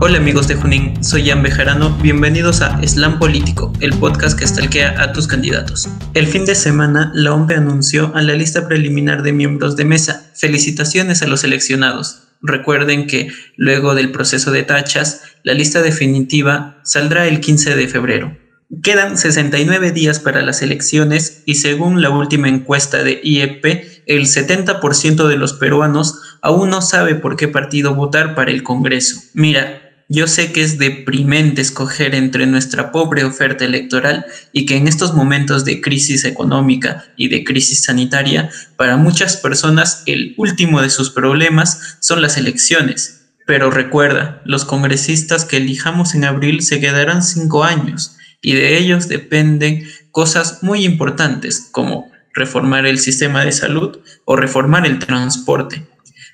Hola amigos de Junín, soy Jan Bejarano, bienvenidos a Slam Político, el podcast que stalkea a tus candidatos. El fin de semana, la OMP anunció a la lista preliminar de miembros de mesa. Felicitaciones a los seleccionados. Recuerden que, luego del proceso de tachas, la lista definitiva saldrá el 15 de febrero. Quedan 69 días para las elecciones y según la última encuesta de IEP, el 70% de los peruanos aún no sabe por qué partido votar para el Congreso. Mira, yo sé que es deprimente escoger entre nuestra pobre oferta electoral y que en estos momentos de crisis económica y de crisis sanitaria, para muchas personas el último de sus problemas son las elecciones. Pero recuerda, los congresistas que elijamos en abril se quedarán 5 años y de ellos dependen cosas muy importantes como reformar el sistema de salud o reformar el transporte.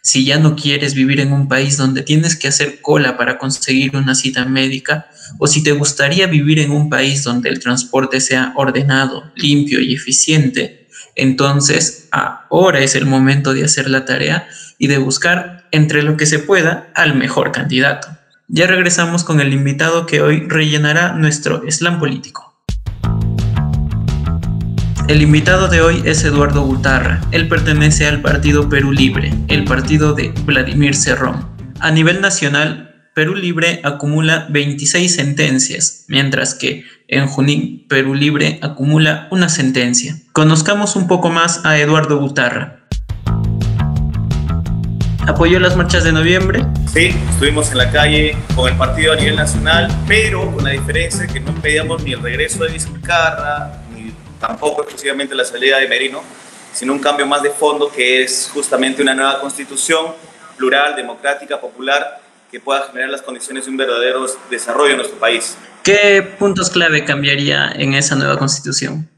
Si ya no quieres vivir en un país donde tienes que hacer cola para conseguir una cita médica, o si te gustaría vivir en un país donde el transporte sea ordenado, limpio y eficiente, entonces ahora es el momento de hacer la tarea y de buscar entre lo que se pueda al mejor candidato. Ya regresamos con el invitado que hoy rellenará nuestro slam político. El invitado de hoy es Eduardo Gutarra. Él pertenece al partido Perú Libre, el partido de Vladimir Cerrón. A nivel nacional, Perú Libre acumula 26 sentencias, mientras que en Junín, Perú Libre acumula una sentencia. Conozcamos un poco más a Eduardo Gutarra. ¿Apoyó las marchas de noviembre? Sí, estuvimos en la calle con el partido a nivel nacional, pero con la diferencia que no pedíamos ni el regreso de Vizcarra, tampoco exclusivamente la salida de Merino, sino un cambio más de fondo que es justamente una nueva constitución plural, democrática, popular, que pueda generar las condiciones de un verdadero desarrollo en nuestro país. ¿Qué puntos clave cambiaría en esa nueva constitución?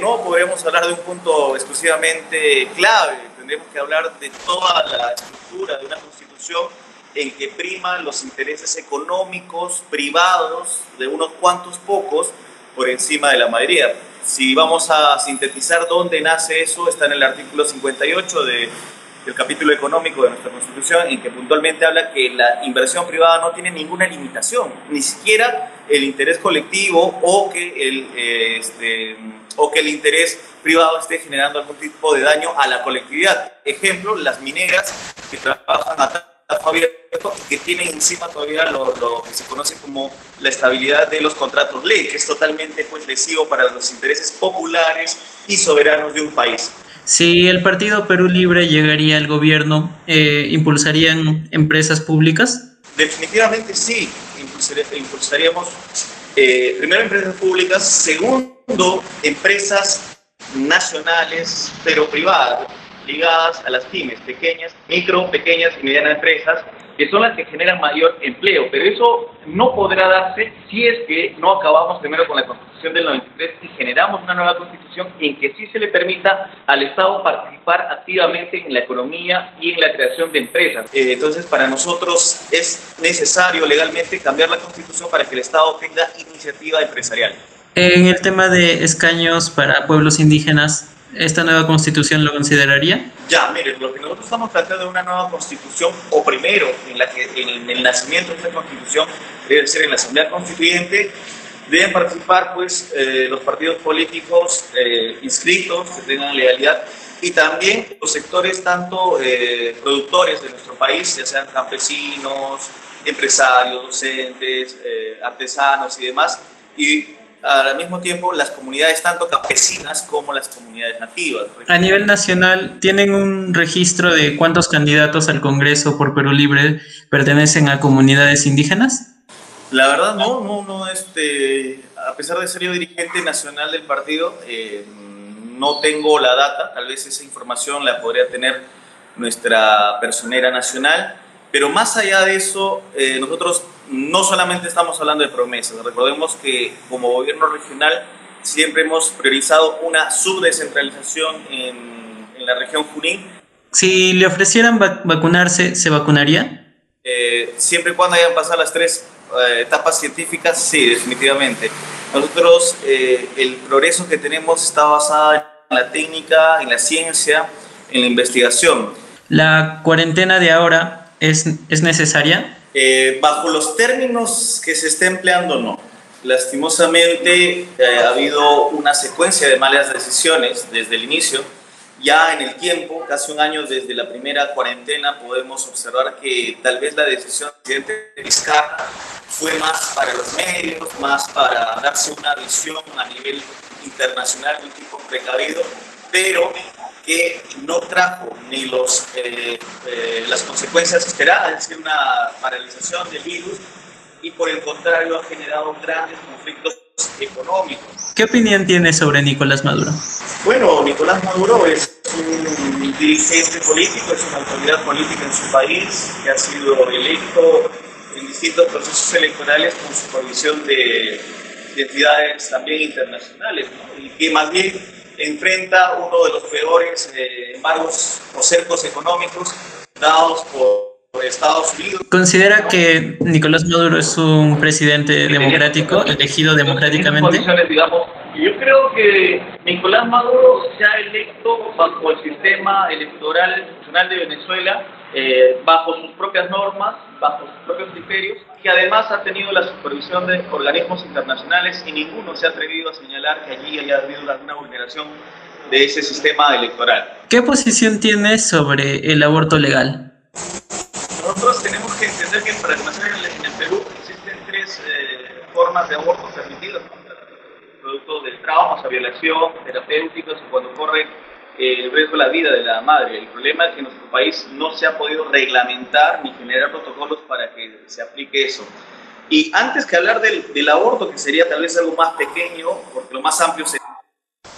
No podremos hablar de un punto exclusivamente clave, tendremos que hablar de toda la estructura de una constitución en que priman los intereses económicos, privados, de unos cuantos pocos, por encima de la mayoría. Si vamos a sintetizar dónde nace eso, está en el artículo 58 del capítulo económico de nuestra Constitución, en que puntualmente habla que la inversión privada no tiene ninguna limitación, ni siquiera el interés colectivo o que el interés privado esté generando algún tipo de daño a la colectividad. Ejemplo, las mineras que trabajan a abierto, que tienen encima todavía lo que se conoce como la estabilidad de los contratos ley, que es totalmente lesivo para los intereses populares y soberanos de un país. Si el partido Perú Libre llegaría al gobierno, ¿impulsarían empresas públicas? Definitivamente sí, impulsaríamos primero empresas públicas, segundo empresas nacionales pero privadas, ligadas a las pymes, pequeñas y medianas empresas, que son las que generan mayor empleo, pero eso no podrá darse si es que no acabamos primero con la Constitución del 93 y generamos una nueva Constitución en que sí se le permita al Estado participar activamente en la economía y en la creación de empresas. Entonces, para nosotros es necesario legalmente cambiar la Constitución para que el Estado tenga iniciativa empresarial. En el tema de escaños para pueblos indígenas, ¿esta nueva constitución lo consideraría? Ya, miren, lo que nosotros estamos planteando es una nueva constitución, o primero, en el nacimiento de esta constitución, debe ser en la Asamblea Constituyente, deben participar los partidos políticos inscritos, que tengan legalidad, y también los sectores tanto productores de nuestro país, ya sean campesinos, empresarios, docentes, artesanos y demás, y al mismo tiempo las comunidades tanto campesinas como las comunidades nativas. A nivel nacional, ¿tienen un registro de cuántos candidatos al Congreso por Perú Libre pertenecen a comunidades indígenas? La verdad no, a pesar de ser yo dirigente nacional del partido, no tengo la data, tal vez esa información la podría tener nuestra personera nacional, pero más allá de eso, nosotros no solamente estamos hablando de promesas, recordemos que como gobierno regional siempre hemos priorizado una subdescentralización en la región Junín. Si le ofrecieran vacunarse, ¿se vacunaría? Siempre y cuando hayan pasado las 3 etapas científicas, sí, definitivamente. Nosotros, el progreso que tenemos está basado en la técnica, en la ciencia, en la investigación. ¿La cuarentena de ahora es necesaria? Bajo los términos que se está empleando, no. Lastimosamente ha habido una secuencia de malas decisiones desde el inicio. Ya en el tiempo, casi un año desde la primera cuarentena, podemos observar que tal vez la decisión del presidente Vizcarra fue más para los medios, más para darse una visión a nivel internacional de un tipo precavido, pero que no trajo ni las consecuencias esperadas, es decir, una paralización del virus, y por el contrario ha generado grandes conflictos económicos. ¿Qué opinión tienes sobre Nicolás Maduro? Bueno, Nicolás Maduro es un dirigente político, es una autoridad política en su país, que ha sido electo en distintos procesos electorales con supervisión de entidades también internacionales, ¿no? Y que más bien enfrenta uno de los peores embargos o cercos económicos dados por Estados Unidos. ¿Considera que Nicolás Maduro es un presidente democrático, elegido democráticamente? Yo creo que Nicolás Maduro se ha electo bajo el sistema electoral institucional de Venezuela, bajo sus propias normas, bajo sus propios criterios, que además ha tenido la supervisión de organismos internacionales y ninguno se ha atrevido a señalar que allí haya habido alguna vulneración de ese sistema electoral. ¿Qué posición tiene sobre el aborto legal? Nosotros tenemos que entender que para nacer en el Perú existen tres formas de aborto permitidas, ¿no? Producto del trauma, o sea, violación, terapéuticos, y cuando corre el riesgo de la vida de la madre. El problema es que en nuestro país no se ha podido reglamentar ni generar protocolos para que se aplique eso. Y antes que hablar del aborto, que sería tal vez algo más pequeño, porque lo más amplio sería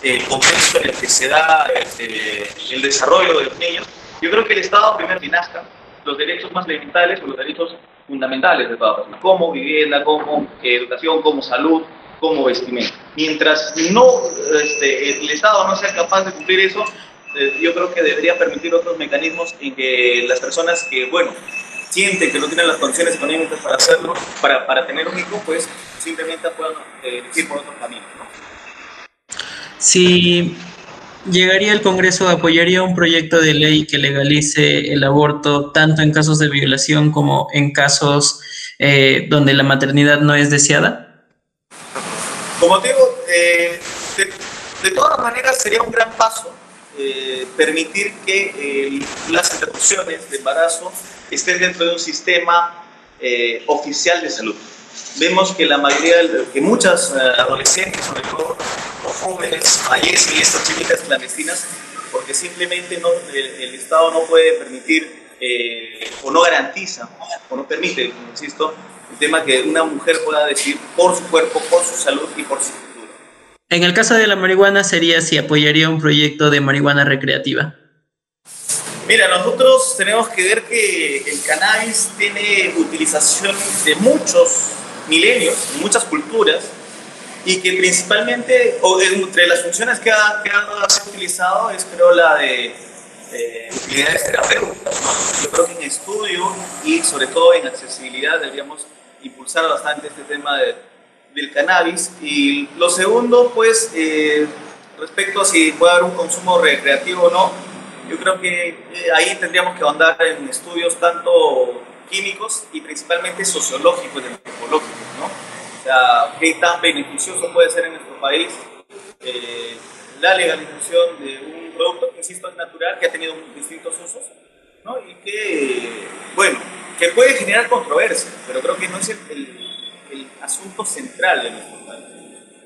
el contexto en el que se da el desarrollo de los niños, yo creo que el Estado primero nazca los derechos más elementales o los derechos fundamentales de toda persona, como vivienda, como educación, como salud, como vestimenta. Mientras el Estado no sea capaz de cumplir eso, yo creo que debería permitir otros mecanismos en que las personas que, bueno, sienten que no tienen las condiciones económicas para hacerlo, para tener un hijo, pues simplemente puedan elegir por otros caminos, ¿no? Si llegaría al Congreso, ¿apoyaría un proyecto de ley que legalice el aborto tanto en casos de violación como en casos donde la maternidad no es deseada? Como te digo, de todas maneras sería un gran paso permitir que las interrupciones de embarazo estén dentro de un sistema oficial de salud. Vemos que la mayoría, que muchas adolescentes, sobre todo, o jóvenes, fallecen en estas clínicas clandestinas porque simplemente el Estado no puede permitir o no garantiza o no permite, insisto, el tema que una mujer pueda decidir por su cuerpo, por su salud y por su futuro. En el caso de la marihuana sería si apoyaría un proyecto de marihuana recreativa. Mira, nosotros tenemos que ver que el cannabis tiene utilización de muchos milenios, en muchas culturas, y que principalmente, o entre las funciones que ha sido utilizado es, creo, la de utilidades terapéuticas, ¿no? Yo creo que en estudio y sobre todo en accesibilidad deberíamos impulsar bastante este tema del cannabis. Y lo segundo, pues, respecto a si puede haber un consumo recreativo o no, yo creo que ahí tendríamos que ahondar en estudios tanto químicos y principalmente sociológicos y antropológicos, ¿no? O sea, qué tan beneficioso puede ser en nuestro país la legalización de un producto que, insisto, es natural, que ha tenido distintos usos, ¿no? Y que, bueno, que puede generar controversia, pero creo que no es el asunto central de nuestro país.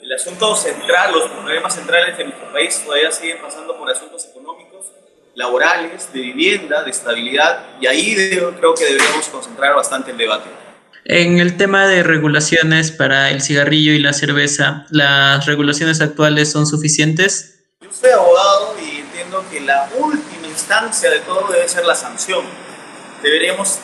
El asunto central, los problemas centrales de nuestro país todavía siguen pasando por asuntos económicos, laborales, de vivienda, de estabilidad, y ahí creo que deberíamos concentrar bastante el debate. En el tema de regulaciones para el cigarrillo y la cerveza, ¿las regulaciones actuales son suficientes? Yo soy abogado y entiendo que la última instancia de todo debe ser la sanción. Deberíamos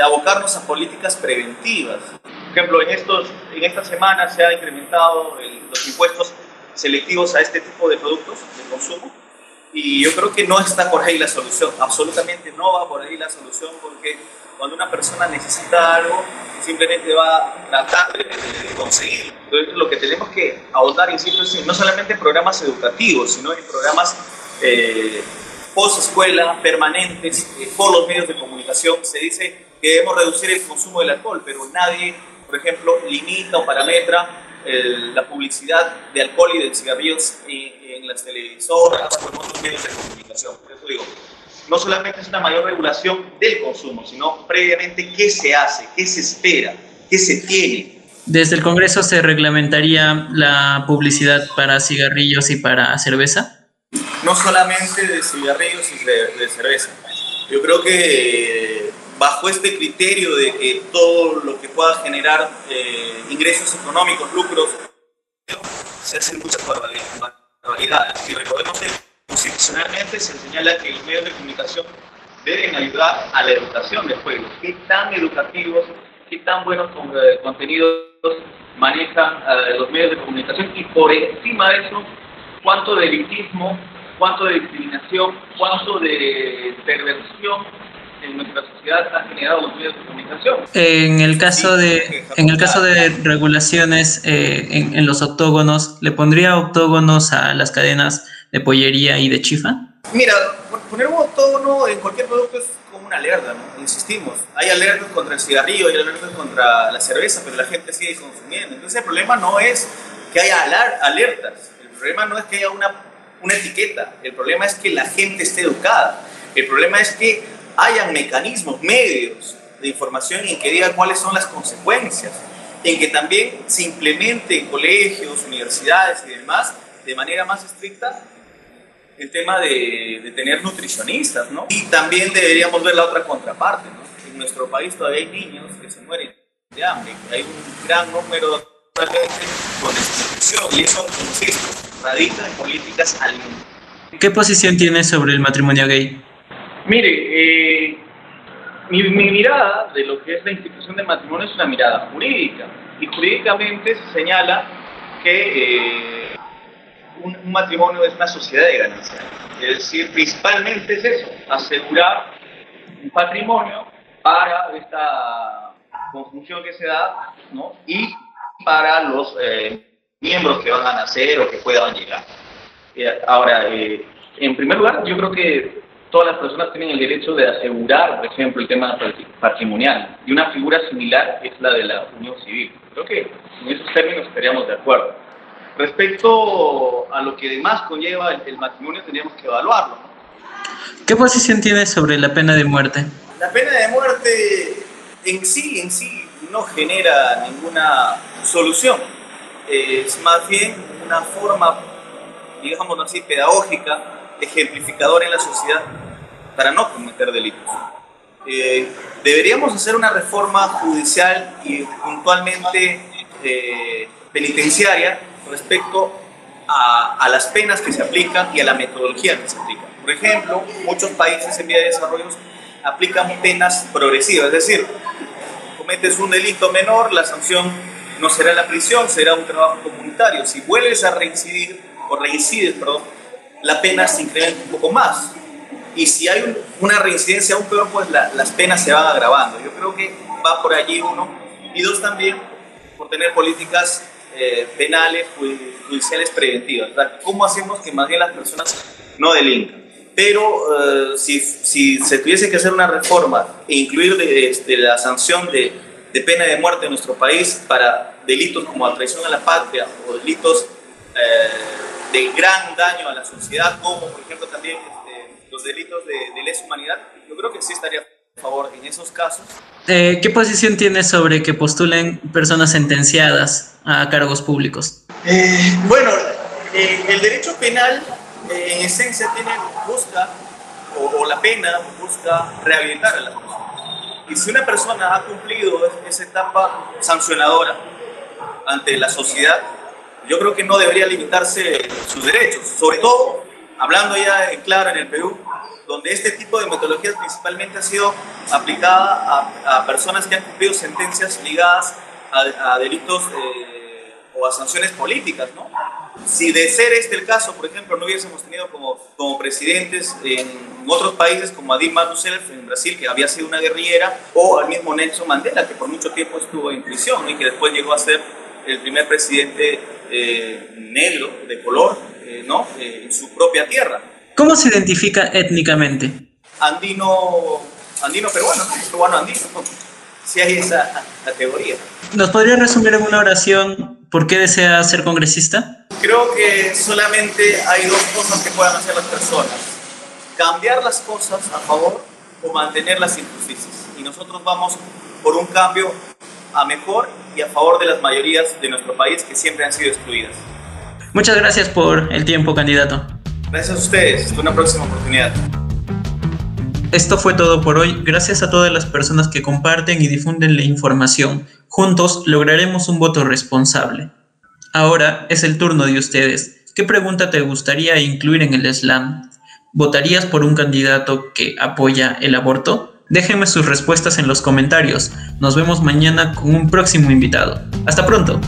abocarnos a políticas preventivas. Por ejemplo, en esta semana se ha incrementado los impuestos selectivos a este tipo de productos de consumo. Y yo creo que no está por ahí la solución, absolutamente no va por ahí la solución, porque cuando una persona necesita algo, simplemente va a tratar de conseguirlo. Entonces, lo que tenemos que ahondar, insisto, es no solamente en programas educativos, sino en programas post-escuela, permanentes, por los medios de comunicación. Se dice que debemos reducir el consumo del alcohol, pero nadie, por ejemplo, limita o parametra la publicidad de alcohol y de cigarrillos en las televisoras o en otros medios de comunicación. Por eso digo, no solamente es una mayor regulación del consumo, sino previamente qué se hace, qué se espera, qué se tiene. ¿Desde el Congreso se reglamentaría la publicidad para cigarrillos y para cerveza? No solamente de cigarrillos y de cerveza. Yo creo que bajo este criterio de que todo lo que pueda generar ingresos económicos, lucros, se hacen muchas barbaridades. Si recordemos que constitucionalmente se señala que los medios de comunicación deben ayudar a la educación del pueblo. ¿Qué tan educativos, qué tan buenos contenidos manejan los medios de comunicación? Y por encima de eso, cuánto de elitismo, cuánto de discriminación, cuánto de perversión en nuestra sociedad ha generado los medios de comunicación. En el caso de regulaciones en los octógonos, ¿le pondría octógonos a las cadenas de pollería y de chifa? Mira, poner un octógono en cualquier producto es como una alerta, ¿no? Insistimos, hay alertas contra el cigarrillo, hay alertas contra la cerveza, pero la gente sigue consumiendo. Entonces el problema no es que haya alertas, el problema no es que haya una etiqueta, el problema es que la gente esté educada, el problema es que hayan mecanismos, medios de información en que digan cuáles son las consecuencias, en que también se implemente en colegios, universidades y demás, de manera más estricta, el tema de tener nutricionistas, ¿no? Y también deberíamos ver la otra contraparte, ¿no? En nuestro país todavía hay niños que se mueren de hambre, hay un gran número con desnutrición, y eso, insisto, radica en políticas alimentarias. ¿Qué posición tiene sobre el matrimonio gay? Mire, mi mirada de lo que es la institución del matrimonio es una mirada jurídica, y jurídicamente se señala que un matrimonio es una sociedad de ganancia. Es decir, principalmente es eso, asegurar un patrimonio para esta conjunción que se da, ¿no? Y para los miembros que van a nacer o que puedan llegar. Ahora, en primer lugar, yo creo que todas las personas tienen el derecho de asegurar, por ejemplo, el tema patrimonial, y una figura similar es la de la unión civil. Creo que en esos términos estaríamos de acuerdo. Respecto a lo que además conlleva el matrimonio, tendríamos que evaluarlo, ¿no? ¿Qué posición tiene sobre la pena de muerte? La pena de muerte en sí no genera ninguna solución. Es más bien una forma, digámoslo así, pedagógica, ejemplificadora en la sociedad para no cometer delitos. Deberíamos hacer una reforma judicial y puntualmente penitenciaria respecto a las penas que se aplican y a la metodología que se aplica. Por ejemplo, muchos países en vía de desarrollo aplican penas progresivas, es decir, cometes un delito menor, la sanción no será la prisión, será un trabajo comunitario. Si vuelves a reincidir, la pena se incrementa un poco más. Y si hay una reincidencia aún peor, pues las penas se van agravando. Yo creo que va por allí uno. Y dos, también por tener políticas penales, judiciales preventivas. ¿Verdad? ¿Cómo hacemos que más bien las personas no delincan? Pero si se tuviese que hacer una reforma e incluir la sanción de pena de muerte en nuestro país para delitos como la traición a la patria o delitos de gran daño a la sociedad, como por ejemplo también los delitos de lesa humanidad, yo creo que sí estaría a favor en esos casos. ¿Qué posición tiene sobre que postulen personas sentenciadas a cargos públicos? Bueno, el derecho penal en esencia busca, o la pena busca rehabilitar a las personas. Y si una persona ha cumplido esa etapa sancionadora ante la sociedad, yo creo que no debería limitarse sus derechos, sobre todo hablando ya en claro en el Perú, donde este tipo de metodologías principalmente ha sido aplicada a personas que han cumplido sentencias ligadas a delitos o a sanciones políticas, ¿no? Si de ser este el caso, por ejemplo, no hubiésemos tenido como presidentes en otros países como a Dilma Rousseff en Brasil, que había sido una guerrillera, o al mismo Nelson Mandela, que por mucho tiempo estuvo en prisión, ¿no? Y que después llegó a ser el primer presidente negro, de color, ¿no? En su propia tierra. ¿Cómo se identifica étnicamente? Andino andino peruano, ¿no? Peruano andino. Sí hay esa categoría. ¿Nos podría resumir en una oración por qué desea ser congresista? Creo que solamente hay dos cosas que puedan hacer las personas: cambiar las cosas a favor o mantener las injusticias. Y nosotros vamos por un cambio a mejor y a favor de las mayorías de nuestro país que siempre han sido excluidas. Muchas gracias por el tiempo, candidato. Gracias a ustedes. Hasta una próxima oportunidad. Esto fue todo por hoy. Gracias a todas las personas que comparten y difunden la información. Juntos lograremos un voto responsable. Ahora es el turno de ustedes. ¿Qué pregunta te gustaría incluir en el slam? ¿Votarías por un candidato que apoya el aborto? Déjenme sus respuestas en los comentarios. Nos vemos mañana con un próximo invitado. ¡Hasta pronto!